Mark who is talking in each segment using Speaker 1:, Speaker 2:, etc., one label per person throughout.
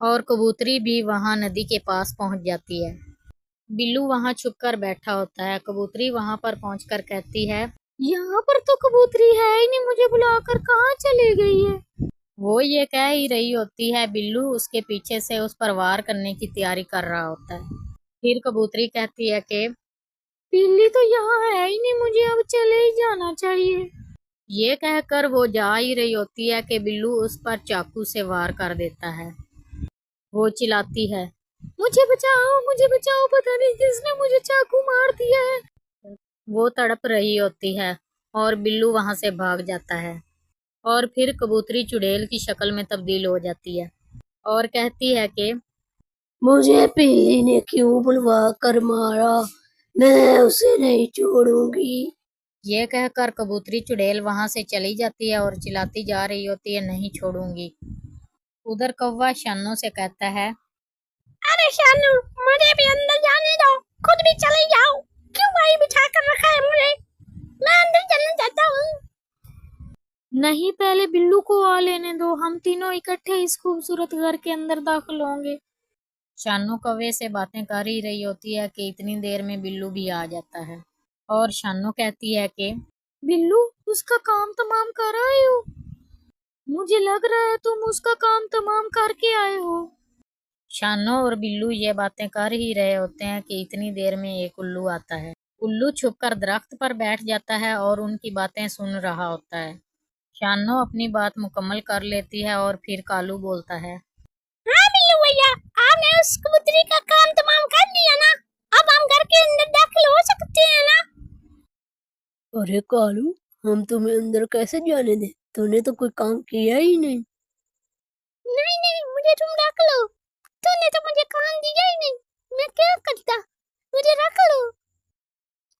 Speaker 1: اور کبوتری بھی وہاں ندی کے پاس پہنچ جاتی ہے۔ بلو وہاں چھپ کر بیٹھا ہوتا ہے۔ کبوتری وہاں پر پہنچ کر کہتی ہے، یہاں پر تو کبوتری ہے ہی نہیں، مجھے بلا کر کہاں چلی گئی ہے؟ وہ یہ کہہ ہی رہی ہوتی ہے، بلو اس کے پیچھے سے اس پر وار کرنے کی تیاری کر رہا ہوتا ہے۔ پھر کبوتری کہتی ہے کہ بلی تو یہاں ہے ہی نہیں، مجھے اب چلے ہی جانا چاہیے۔ یہ کہہ کر وہ جا ہی رہی ہوتی ہے کہ بلو اس پر چاقو سے وار کر دیتا ہے۔ وہ چلاتی ہے، مجھے بچاؤ، پتہ نہیں کس نے مجھے چاقو مار دیا ہے۔ وہ تڑپ رہی ہوتی ہے اور بلو وہاں سے بھاگ جاتا ہے، اور پھر کبوتری چڑیل کی شکل میں تبدیل ہو جاتی ہے اور کہتی ہے کہ
Speaker 2: مجھے بلی نے کیوں بلوا کر مارا، میں اسے نہیں چھوڑوں گی۔
Speaker 1: یہ کہہ کر کبوتری چڑیل وہاں سے چلی جاتی ہے اور چلاتی جا رہی ہوتی ہے، نہیں چھوڑوں گی۔ ادھر کوا شانو سے کہتا ہے،
Speaker 2: ارے شانو، مجھے بھی اندر جانے دو، خود بھی چلے جاؤ، کیوں بھائی بٹھا کر رکھا ہے مجھے، میں اندر چلنا چاہتا ہوں۔
Speaker 1: نہیں، پہلے بلو کو آ لینے دو، ہم تینوں اکٹھے اس خوبصورت گھر کے اندر داخل ہوں گے۔ شانو کوے سے باتیں کر ہی رہی ہوتی ہے کہ اتنی دیر میں بلو بھی آ جاتا ہے، اور شانو کہتی ہے کہ بلو، اس کا کام تمام کر آئے ہو؟ مجھے لگ رہا ہے تم اس کا کام تمام کر کے آئے ہو۔ شانو اور بلو یہ باتیں کر ہی رہے ہوتے ہیں کہ اتنی دیر میں ایک الو آتا ہے۔ الو چھپ کر درخت پر بیٹھ جاتا ہے اور ان کی باتیں سن رہا ہوتا ہے۔ شانو اپنی بات مکمل کر لیتی ہے اور پھر کالو بولتا ہے،
Speaker 2: ہاں بلو بھیا، آپ نے اس کبوتری کا کام تمام کر دیا نا، اب ہم گھر کے اندر داخل ہو سکتے ہیں نا؟ ارے کالو، ہم تمہیں اندر کیسے جانے دیں، تو نے تو کوئی کام کیا ہی نہیں۔ نہیں، مجھے تم رکھ لو، تو نے تو مجھے کام دیا ہی نہیں، میں کیا کرتا، مجھے رکھ لو۔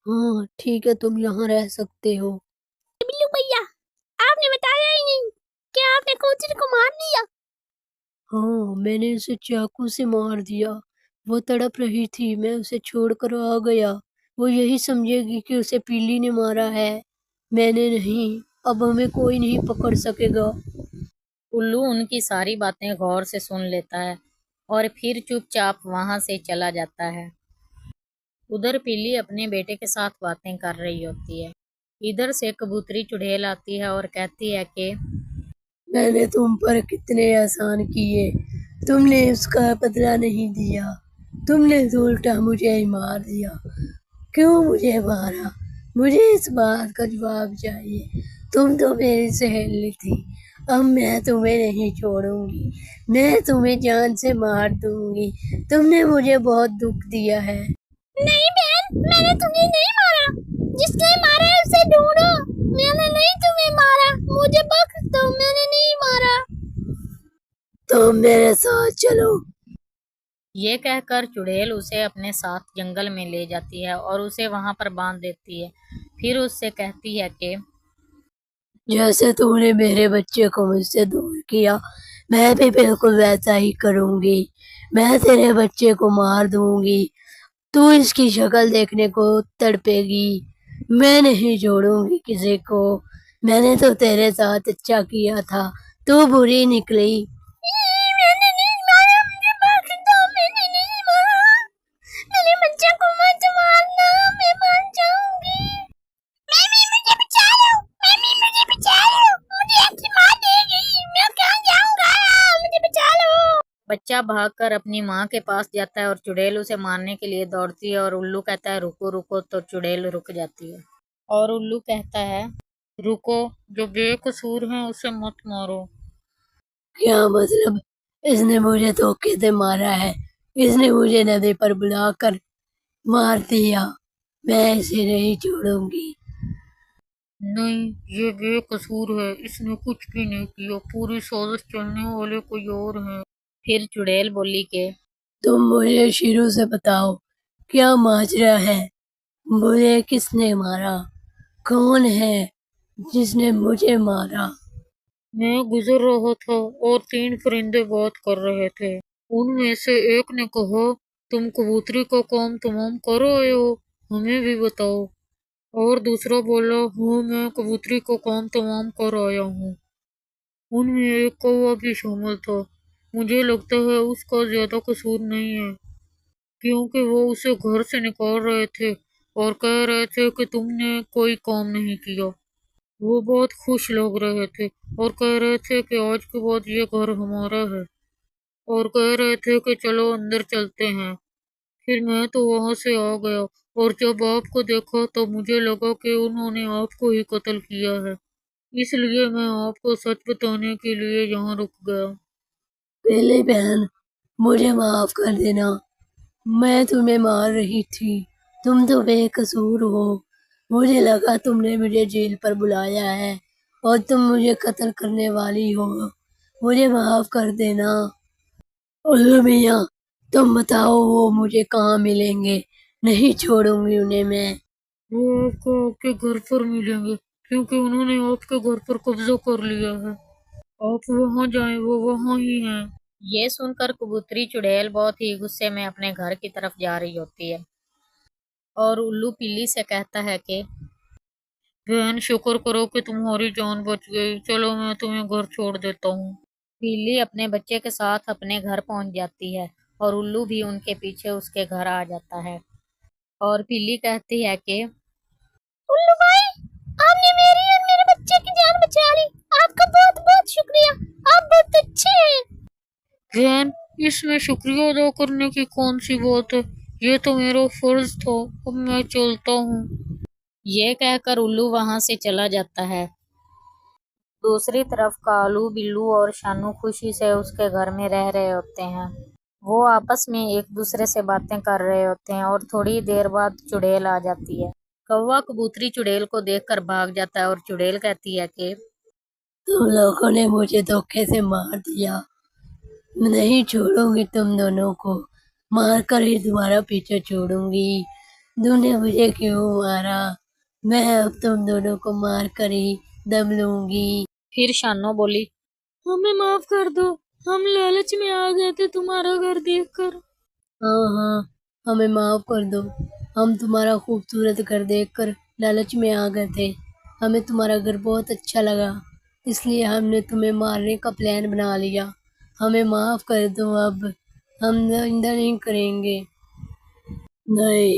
Speaker 2: ہاں ٹھیک ہے، تم یہاں رہ سکتے ہو۔ بلو بھیا، آپ نے بتایا ہی نہیں کہ آپ نے کبوتری کو مار دیا۔ ہاں، میں نے اسے چاقو سے مار دیا، وہ تڑپ رہی تھی، میں اسے چھوڑ کر آ گیا، وہ یہی سمجھے گی کہ اسے پیلی نے مارا ہے، میں نے نہیں، اب ہمیں کوئی نہیں پکڑ سکے گا۔
Speaker 1: الو ان کی ساری باتیں غور سے سن لیتا ہے اور پھر چپ چاپ وہاں سے چلا جاتا ہے۔ ادھر پیلی اپنے بیٹے کے ساتھ باتیں کر رہی ہوتی ہے۔ ادھر سے کبوتری چڑیل آتی ہے اور کہتی ہے کہ
Speaker 2: میں نے تم پر کتنے احسان کیے، تم نے اس کا بدلہ نہیں دیا، تم نے تو الٹا مجھے ہی مار دیا، کیوں مجھے مارا، مجھے اس بات کا جواب چاہیے، تم تو میری سہیلی تھی، اب میں تمہیں نہیں چھوڑوں گی، میں تمہیں جان سے مار دوں گی، تم نے مجھے بہت دکھ دیا ہے۔ نہیں بہن، میں نے تمہیں نہیں مارا، جس نے مارا ہے اسے ڈھونڈو، میں نے نہیں تمہیں مارا، مجھے بخش دو، میں نے نہیں مارا۔ تم میرے ساتھ چلو۔
Speaker 1: یہ کہہ کر چڑیل اسے اپنے ساتھ جنگل میں لے جاتی ہے اور اسے وہاں پر باندھ دیتی ہے۔ پھر اس سے کہتی ہے کہ
Speaker 2: جیسے تم نے میرے بچے کو مجھ سے دور کیا، میں بھی بالکل ویسا ہی کروں گی، میں تیرے بچے کو مار دوں گی، تو اس کی شکل دیکھنے کو تڑپے گی، میں نہیں چھوڑوں گی کسی کو، میں نے تو تیرے ساتھ اچھا کیا تھا، تو بری نکلی۔ میں نے نہیں مارا، مجھے بخش دو، میں نے نہیں مارا، میرے بچے کو مت مارنا، میں مر جاؤں گی، مجھے بچا لو، مجھے بچا لو، مجھے ایسی مار دے گی، میں کہاں جاؤں گا، مجھے بچا لو۔
Speaker 1: بچہ بھاگ کر اپنی ماں کے پاس جاتا ہے اور چڑیل اسے مارنے کے لیے دوڑتی ہے، اور الو کہتا ہے رکو رکو، تو چڑیل رک جاتی ہے، اور الو کہتا ہے رکو، جو بے قصور ہیں اسے مت مارو۔
Speaker 2: کیا مطلب، اس نے مجھے دھوکے سے مارا ہے، اس نے مجھے ندی پر بلا کر مار دیا، میں اسے نہیں چھوڑوں گی۔
Speaker 1: نہیں، یہ بے قصور ہے، اس نے کچھ بھی نہیں کیا، پوری سازش چلنے والے کوئی اور ہیں۔ پھر چڑیل بولی کہ
Speaker 2: تم مجھے شروع سے بتاؤ، کیا ماجرا ہے، مجھے کس نے مارا، کون ہے جس نے مجھے مارا؟
Speaker 1: میں گزر رہا تھا اور 3 پرندے بات کر رہے تھے، ان میں سے ایک نے کہا تم کبوتری کا کام تمام کر آئے ہو، ہمیں بھی بتاؤ، اور دوسرا بولا ہاں، میں کبوتری کا کام تمام کر آیا ہوں۔ ان میں ایک کوا بھی شامل تھا، مجھے لگتا ہے اس کا زیادہ قصور نہیں ہے، کیونکہ وہ اسے گھر سے نکال رہے تھے اور کہہ رہے تھے کہ تم نے کوئی کام نہیں کیا۔ وہ بہت خوش لگ رہے تھے اور کہہ رہے تھے کہ آج کے بعد یہ گھر ہمارا ہے، اور کہہ رہے تھے کہ چلو اندر چلتے ہیں۔ پھر میں تو وہاں سے آ گیا، اور جب آپ کو دیکھا تو مجھے لگا کہ انہوں نے آپ کو ہی قتل کیا ہے، اس لیے میں آپ کو سچ بتانے کے لیے یہاں رک گیا۔
Speaker 2: پہلے بہن، مجھے معاف کر دینا، میں تمہیں مار رہی تھی، تم تو بے قصور ہو، مجھے لگا تم نے مجھے جیل پر بلایا ہے اور تم مجھے قتل کرنے والی ہو، مجھے معاف کر دینا۔ اللہ میاں، تم بتاؤ وہ مجھے کہاں ملیں گے، نہیں چھوڑوں گی انہیں میں۔
Speaker 1: وہ آپ کو آپ کے گھر پر ملیں گے، کیونکہ انہوں نے آپ کے گھر پر قبضہ کر لیا ہے۔ آپ وہاں جائیں، وہ وہاں ہی ہیں۔ یہ سن کر کبوتری چڑیل بہت ہی غصے میں اپنے گھر کی طرف جا رہی ہوتی ہے، اور الو پلی سے کہتا ہے کہ بہن شکر کرو کہ تمہاری جان بچ گئی، چلو میں تمہیں گھر چھوڑ دیتا ہوں۔ پلی اپنے بچے کے ساتھ اپنے گھر پہنچ جاتی ہے، اور الو بھی ان کے پیچھے اس کے گھر آ جاتا ہے، اور پلی کہتی ہے کہ
Speaker 2: الو بھائی، آپ نے میری اور میرے بچے کی جان بچا لی، آپ کا بہت بہت شکریہ، آپ بہت اچھے ہیں۔
Speaker 1: بہن اس میں شکریہ ادا کرنے کی کون سی بات ہے، یہ تو میرا فرض تھا، اب میں چلتا ہوں۔ یہ کہہ کر الو وہاں سے چلا جاتا ہے۔ دوسری طرف کالو، بلو اور شانو خوشی سے اس کے گھر میں رہ رہے ہوتے ہیں۔ وہ آپس میں ایک دوسرے سے باتیں کر رہے ہوتے ہیں، اور تھوڑی دیر بعد چڑیل آ جاتی ہے۔ کوا کبوتری چڑیل کو دیکھ کر بھاگ جاتا ہے، اور چڑیل کہتی ہے کہ
Speaker 2: تم لوگوں نے مجھے دھوکے سے مار دیا، میں نہیں چھوڑوں گی تم دونوں کو، مار کر ہی تمہارا پیچھا چھوڑوں گی، تم نے مجھے کیوں مارا، میں اب تم دونوں کو مار کر ہی دم لوں گی۔
Speaker 1: پھر شانو بولی ہمیں معاف کر دو، ہم لالچ میں آ گئے تھے تمہارا گھر دیکھ کر۔
Speaker 2: ہاں ہاں، ہمیں معاف کر دو، ہم تمہارا خوبصورت گھر دیکھ کر لالچ میں آ گئے تھے، ہمیں تمہارا گھر بہت اچھا لگا، اس لیے ہم نے تمہیں مارنے کا پلان بنا لیا، ہمیں معاف کر دو، اب ہم آئندہ نہیں کریں گے۔ نہیں،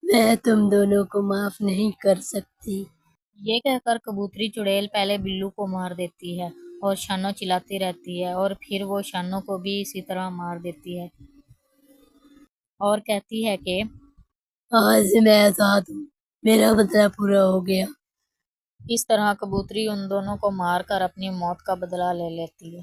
Speaker 2: میں تم دونوں کو معاف نہیں کر سکتی۔
Speaker 1: یہ کہہ کر کبوتری چڑیل پہلے بلو کو مار دیتی ہے، اور شانو چلاتی رہتی ہے، اور پھر وہ شانو کو بھی اسی طرح مار دیتی ہے، اور کہتی ہے کہ
Speaker 2: آج سے میں آزاد ہوں، میرا بدلہ پورا ہو گیا۔
Speaker 1: اس طرح کبوتری ان دونوں کو مار کر اپنی موت کا بدلہ لے لیتی ہے۔